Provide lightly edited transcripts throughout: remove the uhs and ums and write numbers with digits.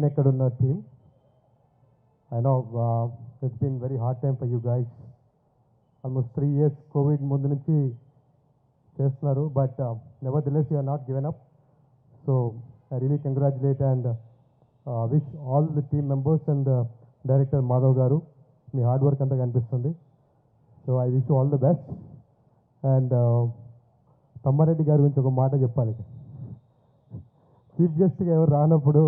నేను ఎక్కడున్న team. I know it's been very hard time for you guys. Almost 3 years COVID ముందు నుంచి చేస్తున్నారు, but nevertheless you are not given up. So I really congratulate and wish all the team members and director Madhav garu me hard work అంతా కనిపిస్తుంది. So I wish all the best. And Tammareddy గారి గురించి ఒక మాట చెప్పాలి. Chief గెస్ట్గా ఎవరు రానప్పుడు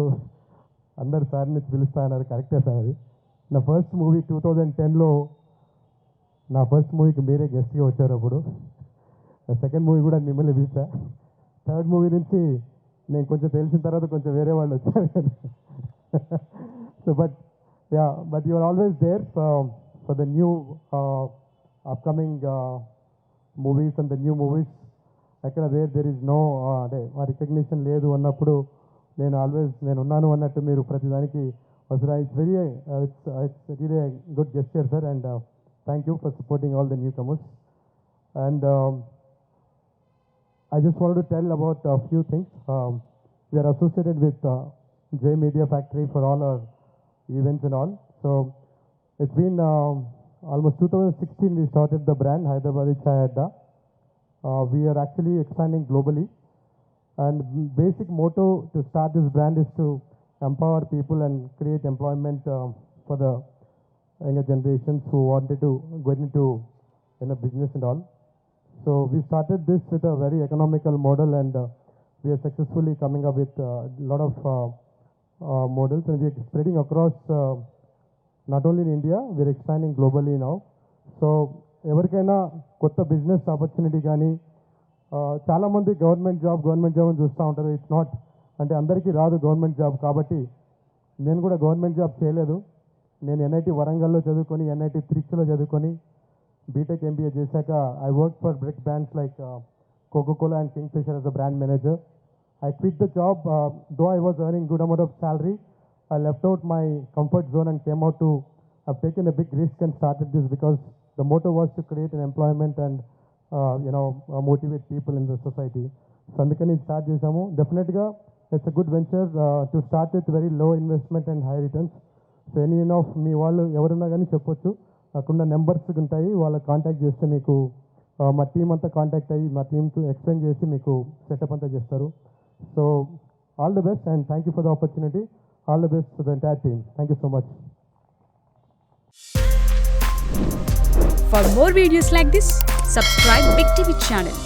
అందరు సార్ని పిలుస్తా అన్నారు, కరెక్టే సార్. అది నా ఫస్ట్ మూవీ 2010లో నా ఫస్ట్ మూవీకి మీరే గెస్ట్గా వచ్చారు. అప్పుడు నా సెకండ్ మూవీ కూడా మిమ్మల్ని పిలిచా. థర్డ్ మూవీ నుంచి నేను కొంచెం తెలిసిన తర్వాత కొంచెం వేరే వాళ్ళు వచ్చారు. So but you are always there for the new upcoming movies and the new movies. Akkada where there is no recognition లేదు అన్నప్పుడు నేను ఉన్నాను అన్నట్టు మీరు ప్రతిదానికి వస్తారా. It's really a good gesture, sir, and thank you for supporting all the newcomers. And I just wanted to tell about a few things. We are associated with J Media Factory for all our events and all. So it's been almost 2016 we started the brand Hyderabadi Chai Adda. We are actually expanding globally, and basic motto to start this brand is to empower people and create employment for the younger generations who wanted to go into business and all. So we started this with a very economical model, and we are successfully coming up with a lot of models, and we are spreading across not only in India, we are expanding globally now. So ఎవరికైనా కొత్త business opportunity కానీ చాలామంది government job అని చూస్తూ ఉంటారు. It's not అంటే అందరికీ రాదు గవర్నమెంట్ జాబ్. కాబట్టి నేను కూడా గవర్నమెంట్ జాబ్ చేయలేదు. నేను ఎన్ఐటి వరంగల్లో చదువుకొని, ఎన్ఐటి త్రిచ్లో చదువుకొని, బీటెక్ ఎంబీఏ చేశాక I work for big brands like Coca Cola and Kingfisher as a brand manager. I quit the job, though I was earning good amount of salary. I left out my comfort zone and came out to have taken a big risk and started this because the motto was to create an employment and motivate people in the society. So అందుకని start చేసాము. డెఫినెట్గా it's a good venture to start with very low investment and high returns. So any of మీ వాళ్ళు ఎవరున్నా కానీ చెప్పొచ్చు, నాకున్న numbers ఉంటాయి, వాళ్ళకి కాంటాక్ట్ చేస్తే మీకు మా టీం అంతా కాంటాక్ట్ అయ్యి మా టీంతో ఎక్స్ప్లెయిన్ చేసి మీకు సెటప్ అంతా చేస్తారు. So all the best and thank you for the opportunity. All the best to the entire team. Thank you so much. For more videos like this, subscribe Big TV channel.